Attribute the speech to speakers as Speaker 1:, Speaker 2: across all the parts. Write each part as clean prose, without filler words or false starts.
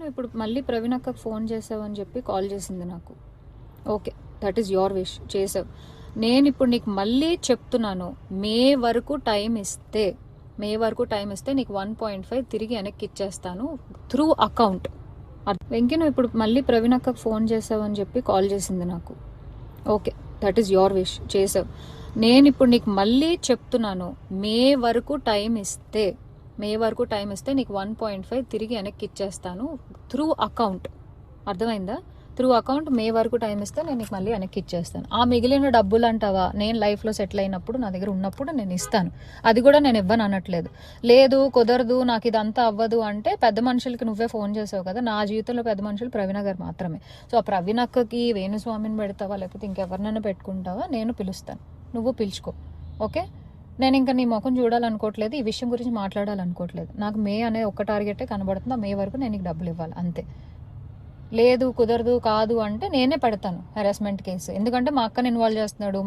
Speaker 1: నువ్వు ఇప్పుడు మళ్ళీ ప్రవీణ్ అక్కకు ఫోన్ చేసావని చెప్పి కాల్ చేసింది నాకు. Okay, that is your wish, చేసావు. నేను ఇప్పుడు నీకు మళ్ళీ చెప్తున్నాను, మే వరకు టైం ఇస్తే నీకు 1.5 తిరిగి వెనక్కి ఇచ్చేస్తాను త్రూ అకౌంట్. వెంకీ, నువ్వు ఇప్పుడు మళ్ళీ ప్రవీణ్ అక్కకు ఫోన్ చేసావని చెప్పి కాల్ చేసింది నాకు. Okay, that is your wish, చేసావు. నేను ఇప్పుడు నీకు మళ్ళీ చెప్తున్నాను, మే వరకు టైం ఇస్తే నీకు 1.5 తిరిగి వెనక్కి ఇచ్చేస్తాను త్రూ అకౌంట్. అర్థమైందా? త్రూ అకౌంట్ మే వరకు టైం ఇస్తే నేను నీకు మళ్ళీ వెనక్కి ఇచ్చేస్తాను. ఆ మిగిలిన డబ్బులు అంటావా, నేను లైఫ్లో సెటిల్ అయినప్పుడు నా దగ్గర ఉన్నప్పుడు నేను ఇస్తాను. అది కూడా నేను ఇవ్వను అనట్లేదు. లేదు కుదరదు, నాకు ఇదంతా అవ్వదు అంటే పెద్ద మనుషులకి నువ్వే ఫోన్ చేసావు కదా. నా జీవితంలో పెద్ద మనుషులు ప్రవీణ గారు మాత్రమే. సో ఆ ప్రవీణ అక్కకి వేణుస్వామిని పెడతావా లేకపోతే ఇంకెవరినైనా పెట్టుకుంటావా, నేను పిలుస్తాను, నువ్వు పిలుచుకో. ఓకే, నేను ఇంకా నీ ముఖం చూడాలనుకోవట్లేదు, ఈ విషయం గురించి మాట్లాడాలనుకోవట్లేదు. నాకు మే అనే ఒక్క టార్గెటే కనబడుతుంది. మే వరకు నేను నీకు డబ్బులు ఇవ్వాలి అంతే. లేదు కుదరదు కాదు అంటే నేనే పెడతాను హెరాస్మెంట్ కేసు. ఎందుకంటే మా అక్కని ఇన్వాల్వ్ చేస్తున్నాడు,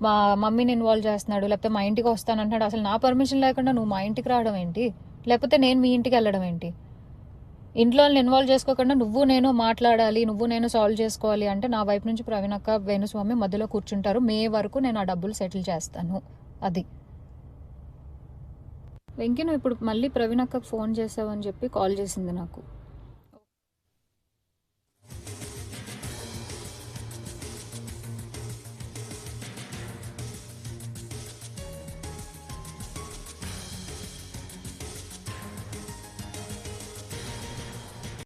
Speaker 1: మా మమ్మీని ఇన్వాల్వ్ చేస్తున్నాడు, లేకపోతే మా ఇంటికి వస్తానంటున్నాడు. అసలు నా పర్మిషన్ లేకుండా నువ్వు మా ఇంటికి రావడం ఏంటి, లేకపోతే నేను మీ ఇంటికి వెళ్ళడం ఏంటి? ఇంట్లో ఇన్వాల్వ్ చేసుకోకుండా నువ్వు నేను మాట్లాడాలి, నువ్వు నేను సాల్వ్ చేసుకోవాలి అంటే నా వైపు నుంచి ప్రవీణ్ అక్క వేణుస్వామి మధ్యలో కూర్చుంటారు. మే వరకు నేను ఆ డబ్బులు సెటిల్ చేస్తాను. అది వెంకీ, నువ్వు ఇప్పుడు మళ్ళీ ప్రవీణ్ అక్కకు ఫోన్ చేసావని చెప్పి కాల్ చేసింది నాకు.